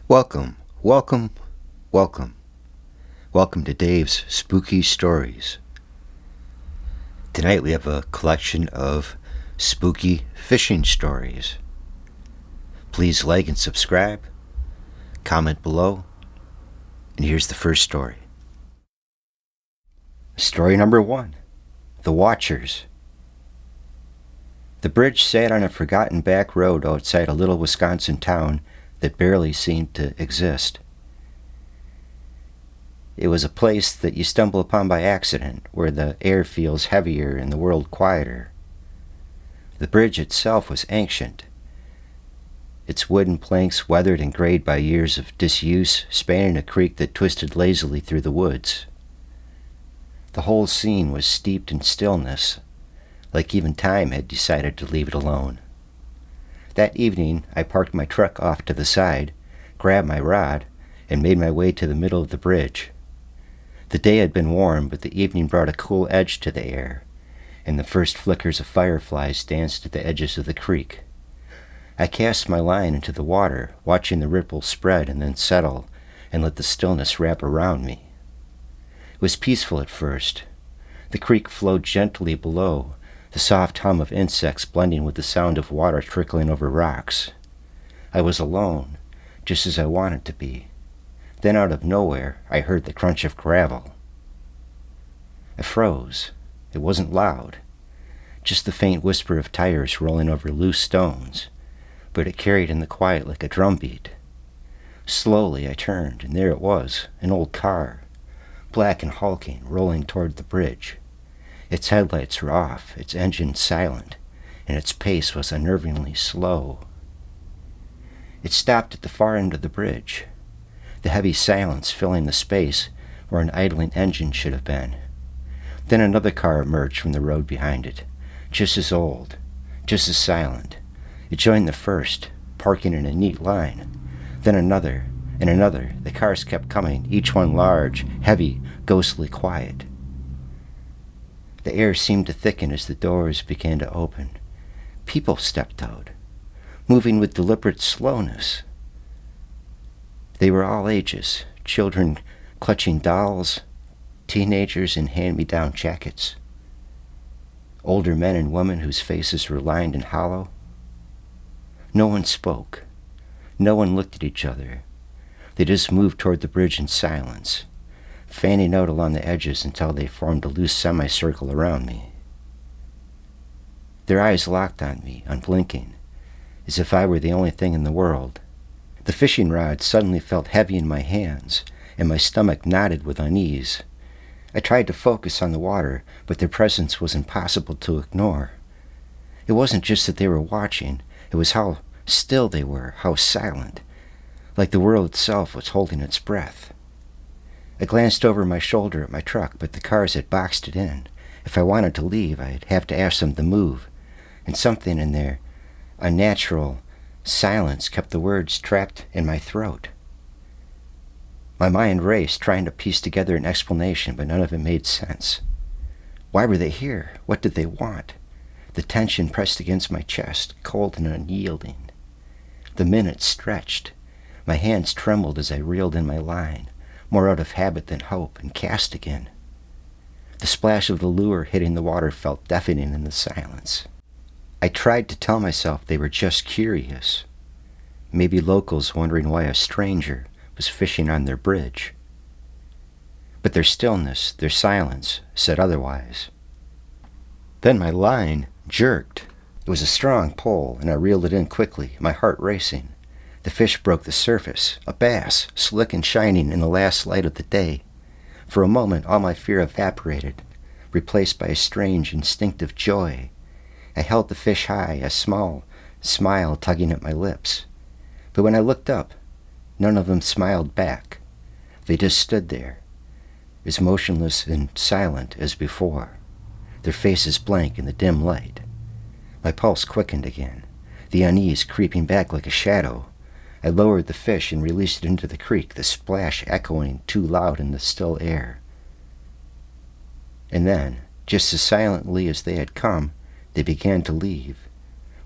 Welcome, welcome, welcome. Welcome to Dave's Spooky Stories. Tonight we have a collection of spooky fishing stories. Please like and subscribe, comment below, and here's the first story. Story number 1, The Watchers. The bridge sat on a forgotten back road outside a little Wisconsin town that barely seemed to exist. It was a place that you stumble upon by accident, where the air feels heavier and the world quieter. The bridge itself was ancient, its wooden planks weathered and grayed by years of disuse, spanning a creek that twisted lazily through the woods. The whole scene was steeped in stillness, like even time had decided to leave it alone. That evening, I parked my truck off to the side, grabbed my rod, and made my way to the middle of the bridge. The day had been warm, but the evening brought a cool edge to the air, and the first flickers of fireflies danced at the edges of the creek. I cast my line into the water, watching the ripples spread and then settle, and let the stillness wrap around me. It was peaceful at first. The creek flowed gently below, the soft hum of insects blending with the sound of water trickling over rocks. I was alone, just as I wanted to be. Then out of nowhere, I heard the crunch of gravel. I froze. It wasn't loud, just the faint whisper of tires rolling over loose stones, but it carried in the quiet like a drumbeat. Slowly I turned, and there it was, an old car, black and hulking, rolling toward the bridge. Its headlights were off, its engine silent, and its pace was unnervingly slow. It stopped at the far end of the bridge, the heavy silence filling the space where an idling engine should have been. Then another car emerged from the road behind it, just as old, just as silent. It joined the first, parking in a neat line. Then another, and another. The cars kept coming, each one large, heavy, ghostly quiet. The air seemed to thicken as the doors began to open. People stepped out, moving with deliberate slowness. They were all ages, children clutching dolls, teenagers in hand-me-down jackets, older men and women whose faces were lined and hollow. No one spoke. No one looked at each other. They just moved toward the bridge in silence, fanning out along the edges until they formed a loose semicircle around me. Their eyes locked on me, unblinking, as if I were the only thing in the world. The fishing rod suddenly felt heavy in my hands, and my stomach knotted with unease. I tried to focus on the water, but their presence was impossible to ignore. It wasn't just that they were watching, it was how still they were, how silent, like the world itself was holding its breath. I glanced over my shoulder at my truck, but the cars had boxed it in. If I wanted to leave, I'd have to ask them to move, and something in their unnatural silence kept the words trapped in my throat. My mind raced, trying to piece together an explanation, but none of it made sense. Why were they here? What did they want? The tension pressed against my chest, cold and unyielding. The minutes stretched. My hands trembled as I reeled in my line, more out of habit than hope, and cast again. The splash of the lure hitting the water felt deafening in the silence. I tried to tell myself they were just curious, maybe locals wondering why a stranger was fishing on their bridge. But their stillness, their silence, said otherwise. Then my line jerked. It was a strong pull, and I reeled it in quickly, my heart racing. The fish broke the surface, a bass, slick and shining in the last light of the day. For a moment, all my fear evaporated, replaced by a strange, instinctive joy. I held the fish high, a small smile tugging at my lips. But when I looked up, none of them smiled back. They just stood there, as motionless and silent as before, their faces blank in the dim light. My pulse quickened again, the unease creeping back like a shadow. I lowered the fish and released it into the creek, the splash echoing too loud in the still air. And then, just as silently as they had come, they began to leave.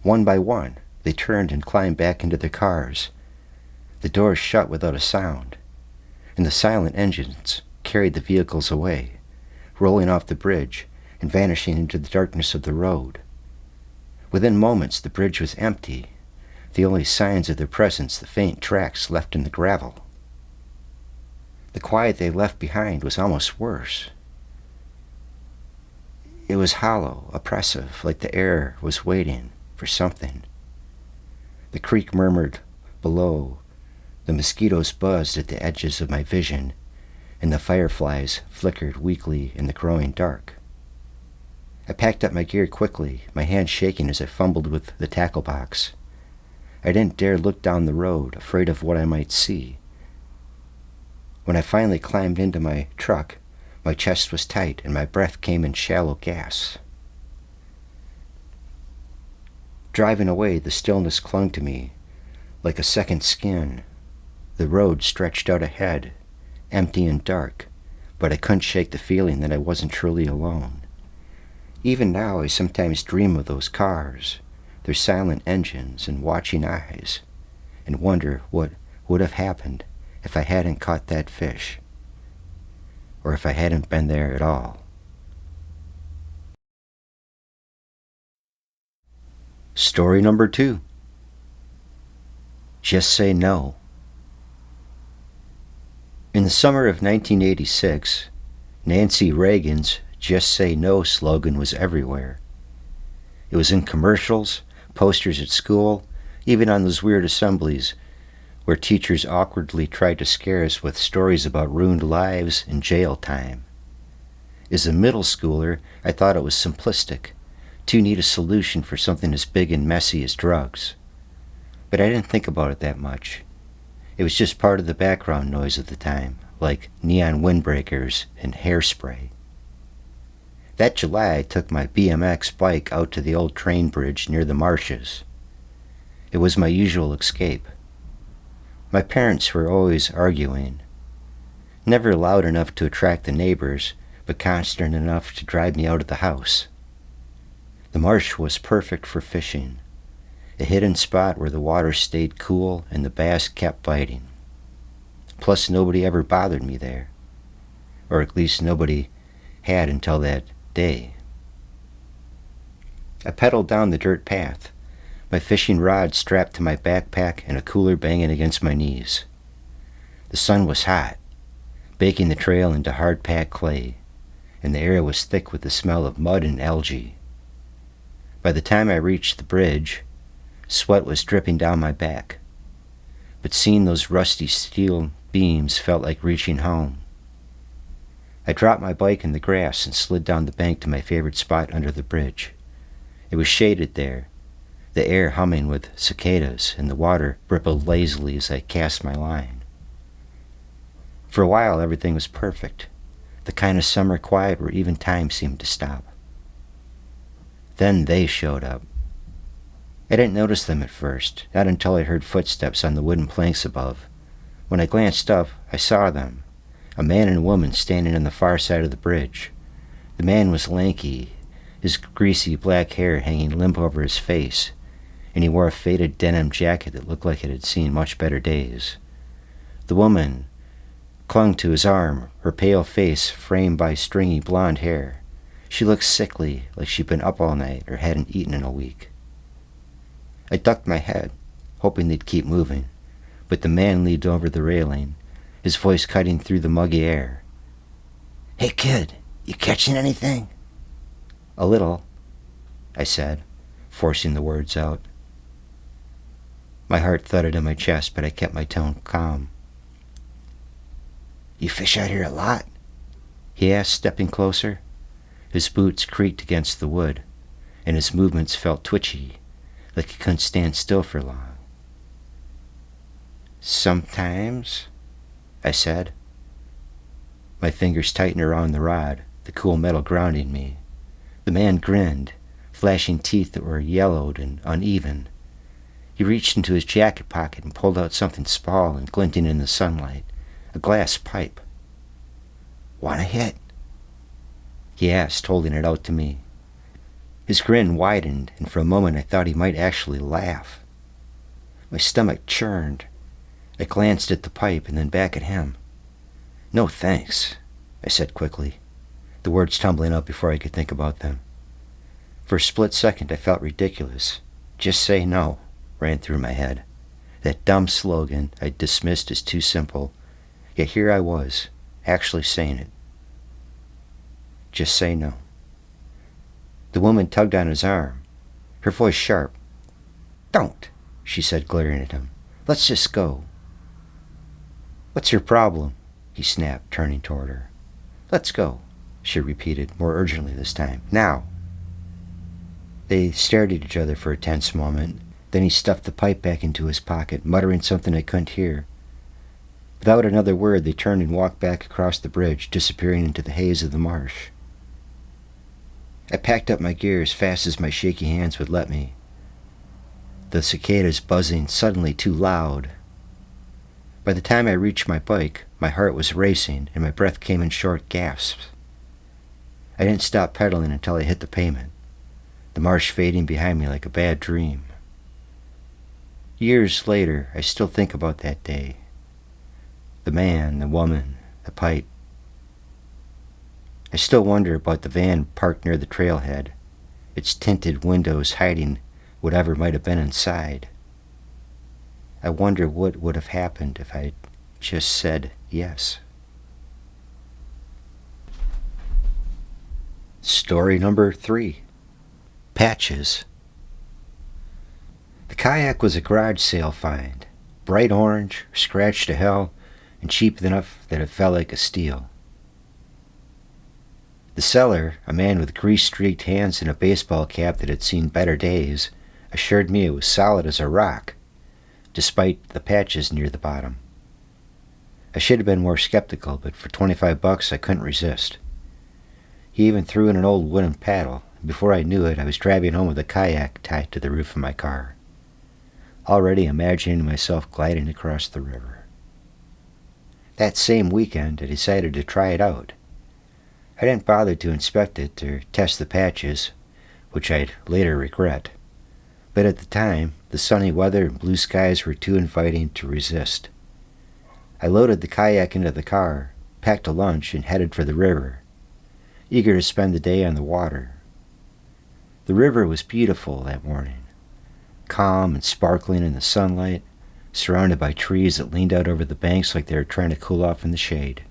One by one, they turned and climbed back into their cars. The doors shut without a sound, and the silent engines carried the vehicles away, rolling off the bridge and vanishing into the darkness of the road. Within moments, the bridge was empty, the only signs of their presence the faint tracks left in the gravel. The quiet they left behind was almost worse. It was hollow, oppressive, like the air was waiting for something. The creek murmured below, the mosquitoes buzzed at the edges of my vision, and the fireflies flickered weakly in the growing dark. I packed up my gear quickly, my hand shaking as I fumbled with the tackle box. I didn't dare look down the road, afraid of what I might see. When I finally climbed into my truck, my chest was tight and my breath came in shallow gasps. Driving away, the stillness clung to me like a second skin. The road stretched out ahead, empty and dark, but I couldn't shake the feeling that I wasn't truly alone. Even now, I sometimes dream of those cars, their silent engines and watching eyes, and wonder what would have happened if I hadn't caught that fish, or if I hadn't been there at all. Story number 2. Just Say No. In the summer of 1986, Nancy Reagan's Just Say No slogan was everywhere. It was in commercials, posters at school, even on those weird assemblies where teachers awkwardly tried to scare us with stories about ruined lives and jail time. As a middle schooler, I thought it was simplistic, too neat a solution for something as big and messy as drugs. But I didn't think about it that much. It was just part of the background noise at the time, like neon windbreakers and hairspray. That July, I took my BMX bike out to the old train bridge near the marshes. It was my usual escape. My parents were always arguing, never loud enough to attract the neighbors, but constant enough to drive me out of the house. The marsh was perfect for fishing, a hidden spot where the water stayed cool and the bass kept biting. Plus, nobody ever bothered me there, or at least nobody had until that day. I pedaled down the dirt path, my fishing rod strapped to my backpack and a cooler banging against my knees. The sun was hot, baking the trail into hard-packed clay, and the air was thick with the smell of mud and algae. By the time I reached the bridge, sweat was dripping down my back, but seeing those rusty steel beams felt like reaching home. I dropped my bike in the grass and slid down the bank to my favorite spot under the bridge. It was shaded there, the air humming with cicadas, and the water rippled lazily as I cast my line. For a while, everything was perfect, the kind of summer quiet where even time seemed to stop. Then they showed up. I didn't notice them at first, not until I heard footsteps on the wooden planks above. When I glanced up, I saw them, a man and a woman standing on the far side of the bridge. The man was lanky, his greasy black hair hanging limp over his face, and he wore a faded denim jacket that looked like it had seen much better days. The woman clung to his arm, her pale face framed by stringy blonde hair. She looked sickly, like she'd been up all night or hadn't eaten in a week. I ducked my head, hoping they'd keep moving, but the man leaned over the railing, his voice cutting through the muggy air. "Hey kid, you catching anything?" "A little," I said, forcing the words out. My heart thudded in my chest, but I kept my tone calm. "You fish out here a lot?" he asked, stepping closer. His boots creaked against the wood, and his movements felt twitchy, like he couldn't stand still for long. "Sometimes," I said. My fingers tightened around the rod, the cool metal grounding me. The man grinned, flashing teeth that were yellowed and uneven. He reached into his jacket pocket and pulled out something small and glinting in the sunlight, a glass pipe. "Want a hit?" he asked, holding it out to me. His grin widened, and for a moment I thought he might actually laugh. My stomach churned. I glanced at the pipe and then back at him. "No thanks," I said quickly, the words tumbling out before I could think about them. For a split second I felt ridiculous. "Just say no," ran through my head. That dumb slogan I dismissed as too simple, yet here I was, actually saying it. Just say no. The woman tugged on his arm, her voice sharp. "Don't," she said, glaring at him. "Let's just go." "What's your problem?" he snapped, turning toward her. "Let's go," she repeated, more urgently this time. "Now." They stared at each other for a tense moment. Then he stuffed the pipe back into his pocket, muttering something I couldn't hear. Without another word, they turned and walked back across the bridge, disappearing into the haze of the marsh. I packed up my gear as fast as my shaky hands would let me. The cicadas buzzing suddenly too loud. By the time I reached my bike, my heart was racing and my breath came in short gasps. I didn't stop pedaling until I hit the pavement, the marsh fading behind me like a bad dream. Years later, I still think about that day. The man, the woman, the pipe. I still wonder about the van parked near the trailhead, its tinted windows hiding whatever might have been inside. I wonder what would have happened if I'd just said yes. Story number 3. Patches. The kayak was a garage sale find, bright orange, scratched to hell, and cheap enough that it felt like a steal. The seller, a man with grease-streaked hands and a baseball cap that had seen better days, assured me it was solid as a rock, despite the patches near the bottom. I should have been more skeptical, but for $25 I couldn't resist. He even threw in an old wooden paddle, and before I knew it I was driving home with a kayak tied to the roof of my car, already imagining myself gliding across the river. That same weekend I decided to try it out. I didn't bother to inspect it or test the patches, which I'd later regret, but at the time the sunny weather and blue skies were too inviting to resist. I loaded the kayak into the car, packed a lunch, and headed for the river, eager to spend the day on the water. The river was beautiful that morning, calm and sparkling in the sunlight, surrounded by trees that leaned out over the banks like they were trying to cool off in the shade.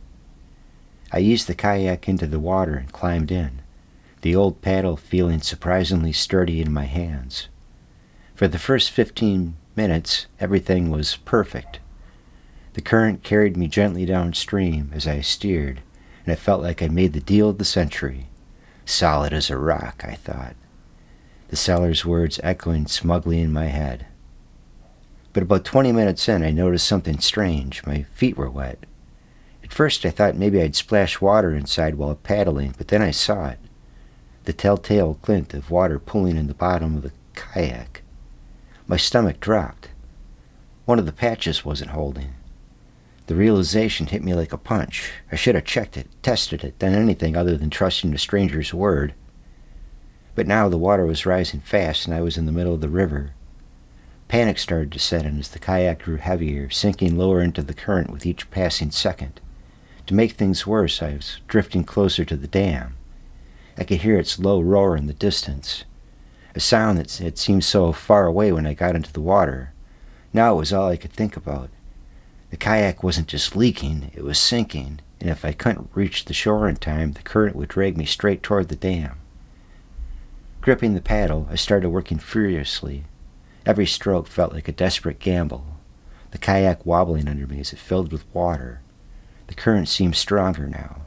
I eased the kayak into the water and climbed in, the old paddle feeling surprisingly sturdy in my hands. For the first 15 minutes, everything was perfect. The current carried me gently downstream as I steered, and it felt like I'd made the deal of the century. Solid as a rock, I thought, the seller's words echoing smugly in my head. But about 20 minutes in, I noticed something strange. My feet were wet. At first I thought maybe I'd splash water inside while paddling, but then I saw it, the telltale glint of water pooling in the bottom of the kayak. My stomach dropped. One of the patches wasn't holding. The realization hit me like a punch. I should have checked it, tested it, done anything other than trusting a stranger's word. But now the water was rising fast and I was in the middle of the river. Panic started to set in as the kayak grew heavier, sinking lower into the current with each passing second. To make things worse, I was drifting closer to the dam. I could hear its low roar in the distance, a sound that had seemed so far away when I got into the water. Now it was all I could think about. The kayak wasn't just leaking, it was sinking, and if I couldn't reach the shore in time, the current would drag me straight toward the dam. Gripping the paddle, I started working furiously. Every stroke felt like a desperate gamble, the kayak wobbling under me as it filled with water. The current seemed stronger now,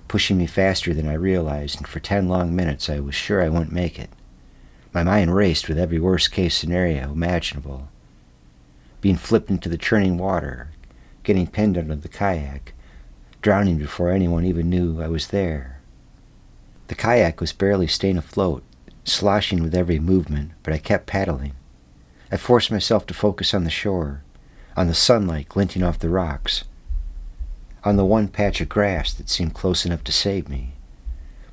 pushing me faster than I realized, and for 10 long minutes I was sure I wouldn't make it. My mind raced with every worst-case scenario imaginable. Being flipped into the churning water, getting pinned under the kayak, drowning before anyone even knew I was there. The kayak was barely staying afloat, sloshing with every movement, but I kept paddling. I forced myself to focus on the shore, on the sunlight glinting off the rocks, on the one patch of grass that seemed close enough to save me.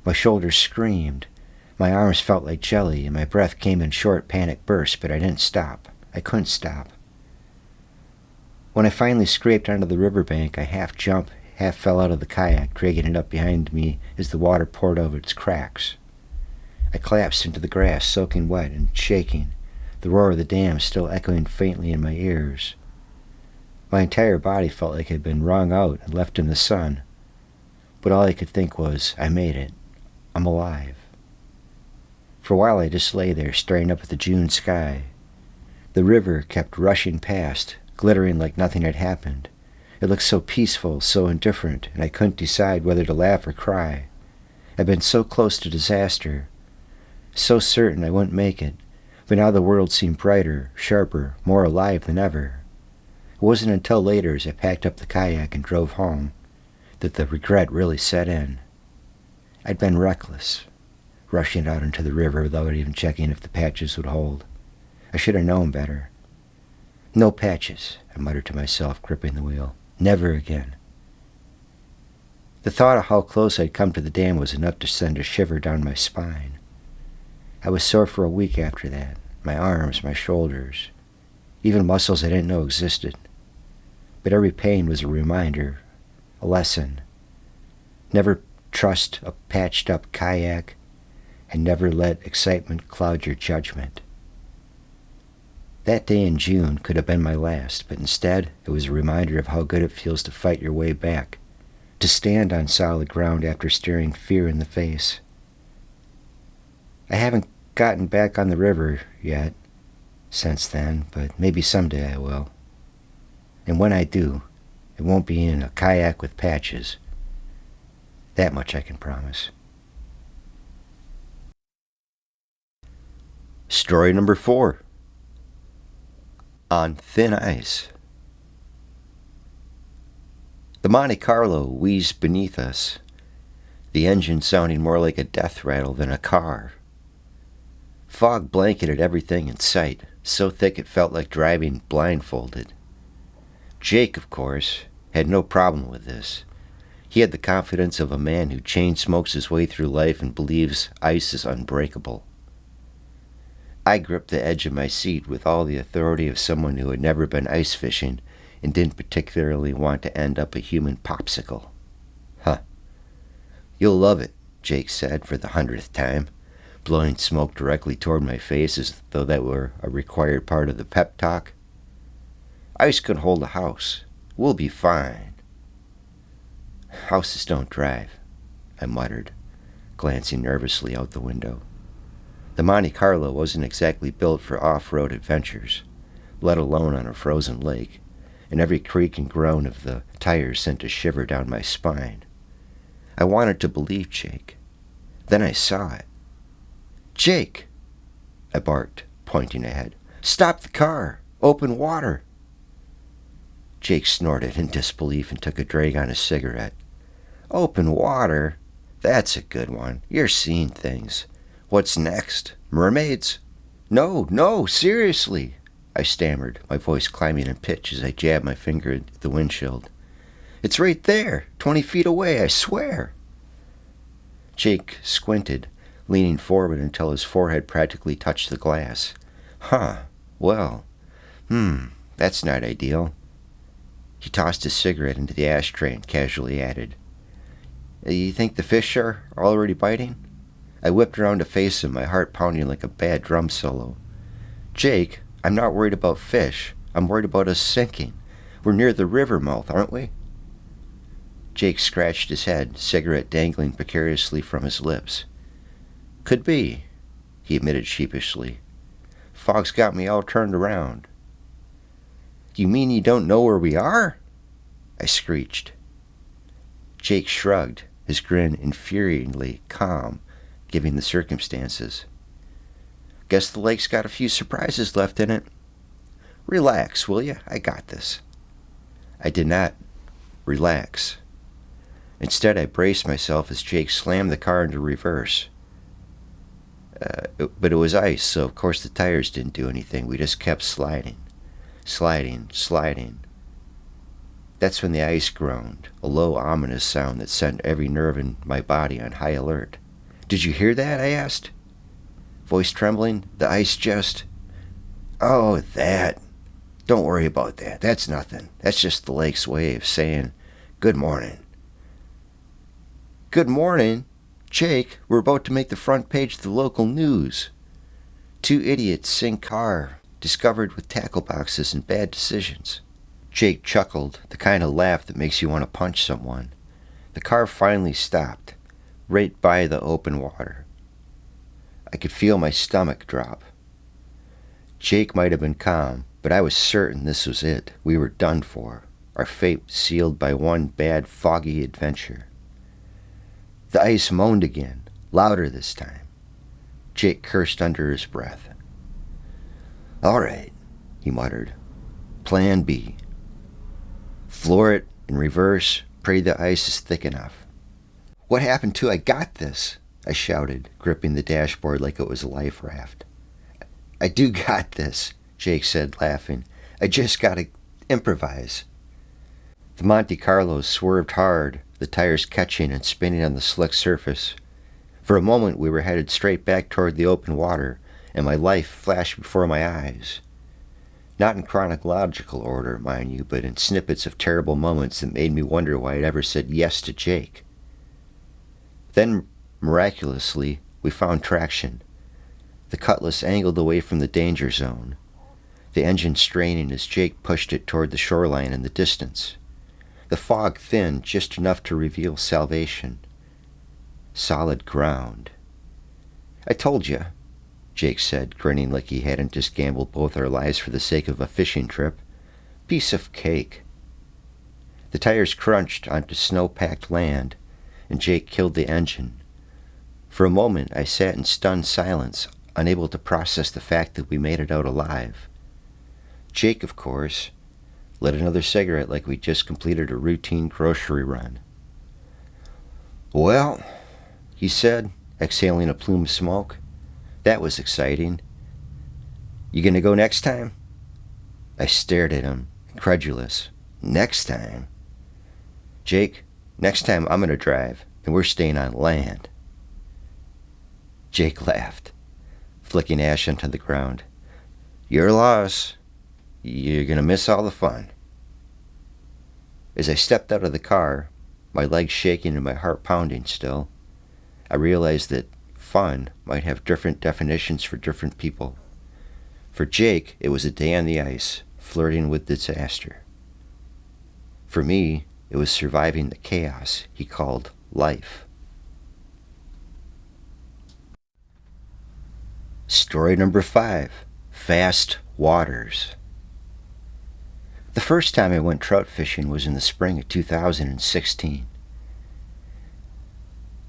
My shoulders screamed, my arms felt like jelly, and my breath came in short, panic bursts, but I didn't stop. I couldn't stop. When I finally scraped onto the riverbank, I half jumped, half fell out of the kayak, dragging it up behind me as the water poured over its cracks. I collapsed into the grass, soaking wet and shaking, the roar of the dam still echoing faintly in my ears. My entire body felt like it had been wrung out and left in the sun, but all I could think was, I made it. I'm alive. For a while I just lay there, staring up at the June sky. The river kept rushing past, glittering like nothing had happened. It looked so peaceful, so indifferent, and I couldn't decide whether to laugh or cry. I'd been so close to disaster, so certain I wouldn't make it, but now the world seemed brighter, sharper, more alive than ever. It wasn't until later, as I packed up the kayak and drove home, that the regret really set in. I'd been reckless, rushing out into the river without even checking if the patches would hold. I should have known better. No patches, I muttered to myself, gripping the wheel. Never again. The thought of how close I'd come to the dam was enough to send a shiver down my spine. I was sore for a week after that, my arms, my shoulders, even muscles I didn't know existed. But every pain was a reminder, a lesson. Never trust a patched-up kayak, and never let excitement cloud your judgment. That day in June could have been my last, but instead it was a reminder of how good it feels to fight your way back, to stand on solid ground after staring fear in the face. I haven't gotten back on the river yet since then, but maybe someday I will. And when I do, it won't be in a kayak with patches. That much I can promise. Story number 4. On Thin Ice. The Monte Carlo wheezed beneath us, the engine sounding more like a death rattle than a car. Fog blanketed everything in sight, so thick it felt like driving blindfolded. Jake, of course, had no problem with this. He had the confidence of a man who chain smokes his way through life and believes ice is unbreakable. I gripped the edge of my seat with all the authority of someone who had never been ice fishing and didn't particularly want to end up a human popsicle. Huh. You'll love it, Jake said for the 100th time, blowing smoke directly toward my face as though that were a required part of the pep talk. Ice could hold a house. We'll be fine. Houses don't drive, I muttered, glancing nervously out the window. The Monte Carlo wasn't exactly built for off-road adventures, let alone on a frozen lake, and every creak and groan of the tires sent a shiver down my spine. I wanted to believe Jake. Then I saw it. "Jake!" I barked, pointing ahead. "Stop the car! Open water!" Jake snorted in disbelief and took a drag on his cigarette. "Open water? That's a good one. You're seeing things. What's next? Mermaids?" No, seriously," I stammered, my voice climbing in pitch as I jabbed my finger at the windshield. "It's right there, 20 feet away, I swear." Jake squinted, leaning forward until his forehead practically touched the glass. Well, that's not ideal. He tossed his cigarette into the ashtray and casually added, "You think the fish are already biting?" I whipped around to face him, my heart pounding like a bad drum solo. "Jake, I'm not worried about fish. I'm worried about us sinking. We're near the river mouth, aren't we?" Jake scratched his head, cigarette dangling precariously from his lips. "Could be," he admitted sheepishly. "Fog's got me all turned around." "You mean you don't know where we are?" I screeched. Jake shrugged, his grin infuriatingly calm, given the circumstances. "Guess the lake's got a few surprises left in it. Relax, will you? I got this." I did not relax. Instead, I braced myself as Jake slammed the car into reverse. But it was ice, so of course the tires didn't do anything. We just kept sliding. That's when the ice groaned, a low, ominous sound that sent every nerve in my body on high alert. "Did you hear that?" I asked, voice trembling. "The ice just..." "Oh, that," Don't worry about that. That's nothing. That's just the lake's way of saying good morning. Good morning? Jake, we're about to make the front page of the local news. 2 idiots sink car, discovered with tackle boxes and bad decisions. Jake chuckled, the kind of laugh that makes you want to punch someone. The car finally stopped, right by the open water. I could feel my stomach drop. Jake might have been calm, but I was certain this was it. We were done for. Our fate sealed by one bad, foggy adventure. The ice moaned again, louder this time. Jake cursed under his breath. All right, he muttered. Plan B. Floor it in reverse, pray the ice is thick enough. What happened to I got this? I shouted, gripping the dashboard like it was a life raft. I do got this, Jake said, laughing. I just gotta improvise. The Monte Carlos swerved hard, the tires catching and spinning on the slick surface. For a moment we were headed straight back toward the open water, and my life flashed before my eyes. Not in chronological order, mind you, but in snippets of terrible moments that made me wonder why I'd ever said yes to Jake. Then, miraculously, we found traction. The Cutlass angled away from the danger zone, the engine straining as Jake pushed it toward the shoreline in the distance. The fog thinned just enough to reveal salvation. Solid ground. I told you, Jake said, grinning like he hadn't just gambled both our lives for the sake of a fishing trip. Piece of cake. The tires crunched onto snow-packed land, and Jake killed the engine. For a moment I sat in stunned silence, unable to process the fact that we made it out alive. Jake, of course, lit another cigarette like we'd just completed a routine grocery run. Well, he said, exhaling a plume of smoke. That was exciting. You gonna go next time? I stared at him, incredulous. Next time? Jake, next time I'm gonna drive, and we're staying on land. Jake laughed, flicking ash onto the ground. Your loss. You're gonna miss all the fun. As I stepped out of the car, my legs shaking and my heart pounding still, I realized that fun might have different definitions for different people. For Jake, it was a day on the ice, flirting with disaster. For me, it was surviving the chaos he called life. Story number 5, Fast Waters. The first time I went trout fishing was in the spring of 2016.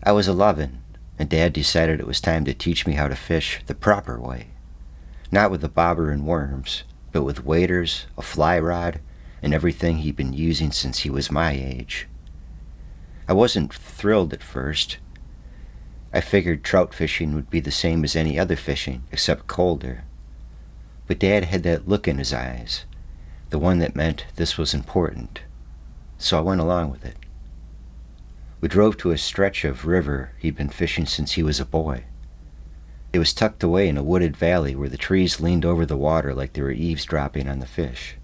I was 11, and Dad decided it was time to teach me how to fish the proper way. Not with a bobber and worms, but with waders, a fly rod, and everything he'd been using since he was my age. I wasn't thrilled at first. I figured trout fishing would be the same as any other fishing, except colder. But Dad had that look in his eyes, the one that meant this was important. So I went along with it. We drove to a stretch of river he'd been fishing since he was a boy. It was tucked away in a wooded valley where the trees leaned over the water like they were eavesdropping on the fish.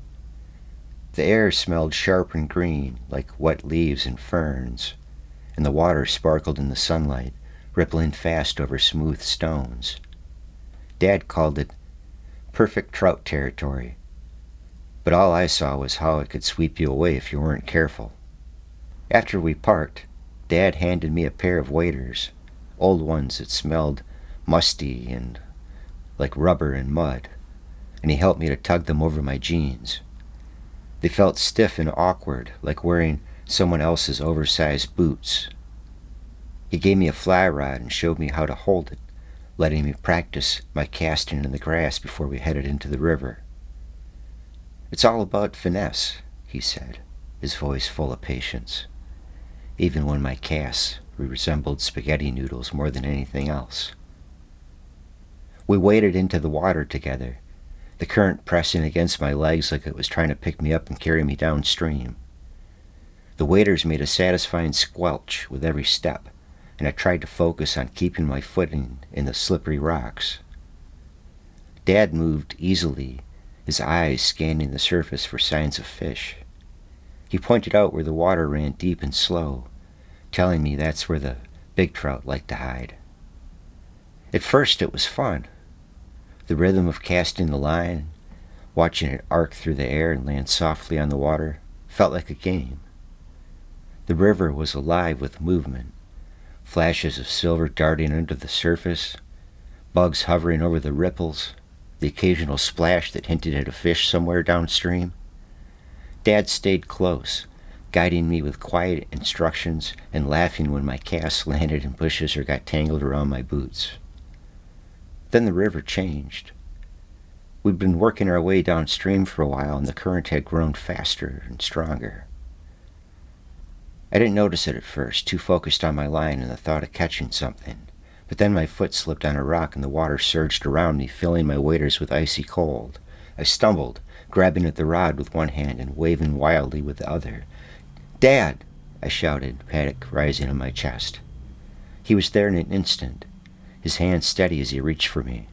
The air smelled sharp and green, like wet leaves and ferns, and the water sparkled in the sunlight, rippling fast over smooth stones. Dad called it perfect trout territory, but all I saw was how it could sweep you away if you weren't careful. After we parked, Dad handed me a pair of waders, old ones that smelled musty and like rubber and mud, and he helped me to tug them over my jeans. They felt stiff and awkward, like wearing someone else's oversized boots. He gave me a fly rod and showed me how to hold it, letting me practice my casting in the grass before we headed into the river. It's all about finesse, he said, his voice full of patience, even when my casts resembled spaghetti noodles more than anything else. We waded into the water together, the current pressing against my legs like it was trying to pick me up and carry me downstream. The waders made a satisfying squelch with every step, and I tried to focus on keeping my footing in the slippery rocks. Dad moved easily, his eyes scanning the surface for signs of fish. He pointed out where the water ran deep and slow, telling me that's where the big trout liked to hide. At first it was fun. The rhythm of casting the line, watching it arc through the air and land softly on the water, felt like a game. The river was alive with movement, flashes of silver darting under the surface, bugs hovering over the ripples, the occasional splash that hinted at a fish somewhere downstream. Dad stayed close, guiding me with quiet instructions and laughing when my casts landed in bushes or got tangled around my boots. Then the river changed. We'd been working our way downstream for a while, and the current had grown faster and stronger. I didn't notice it at first, too focused on my line and the thought of catching something. But then my foot slipped on a rock and the water surged around me, filling my waders with icy cold. I stumbled, grabbing at the rod with one hand and waving wildly with the other. "Dad!" I shouted, panic rising in my chest. He was there in an instant, his hand steady as he reached for me.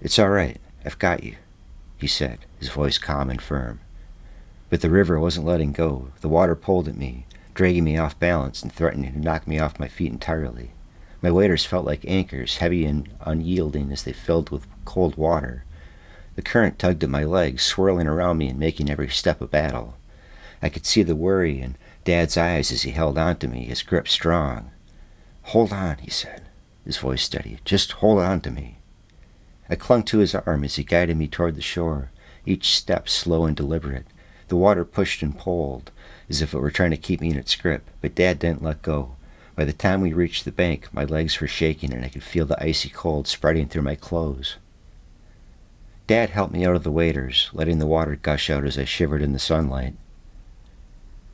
"It's all right. I've got you," he said, his voice calm and firm. But the river wasn't letting go. The water pulled at me, dragging me off balance and threatening to knock me off my feet entirely. My waders felt like anchors, heavy and unyielding as they filled with cold water. The current tugged at my legs, swirling around me and making every step a battle. I could see the worry in Dad's eyes as he held on to me, his grip strong. "Hold on," he said, his voice steady. "Just hold on to me." I clung to his arm as he guided me toward the shore, each step slow and deliberate. The water pushed and pulled, as if it were trying to keep me in its grip, but Dad didn't let go. By the time we reached the bank, my legs were shaking and I could feel the icy cold spreading through my clothes. Dad helped me out of the waders, letting the water gush out as I shivered in the sunlight.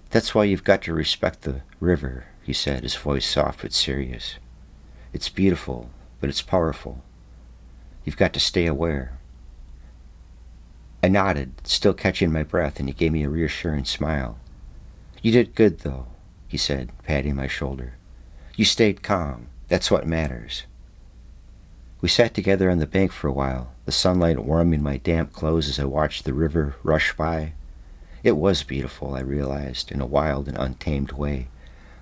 "That's why you've got to respect the river," he said, his voice soft but serious. "It's beautiful, but it's powerful. You've got to stay aware." I nodded, still catching my breath, and he gave me a reassuring smile. "You did good, though," he said, patting my shoulder. "You stayed calm. That's what matters." We sat together on the bank for a while, the sunlight warming my damp clothes as I watched the river rush by. It was beautiful, I realized, in a wild and untamed way.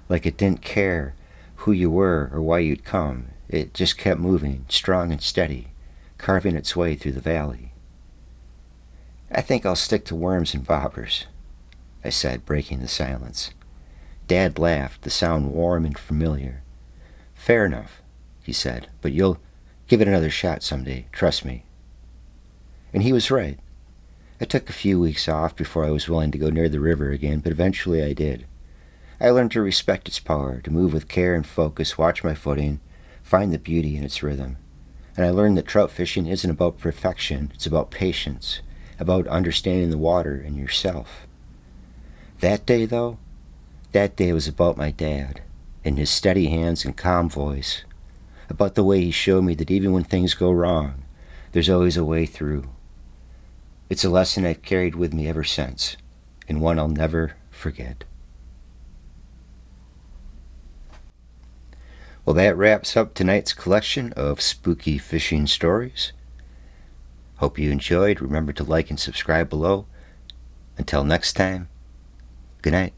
Like it didn't care who you were or why you'd come. It just kept moving, strong and steady, carving its way through the valley. "I think I'll stick to worms and bobbers," I said, breaking the silence. Dad laughed, the sound warm and familiar. "Fair enough," he said, "but you'll give it another shot someday, trust me." And he was right. I took a few weeks off before I was willing to go near the river again, but eventually I did. I learned to respect its power, to move with care and focus, watch my footing, find the beauty in its rhythm. And I learned that trout fishing isn't about perfection, it's about patience, about understanding the water and yourself. That day, though, that day was about my dad, and his steady hands and calm voice, about the way he showed me that even when things go wrong, there's always a way through. It's a lesson I've carried with me ever since, and one I'll never forget. Well, that wraps up tonight's collection of spooky fishing stories. Hope you enjoyed. Remember to like and subscribe below. Until next time, good night.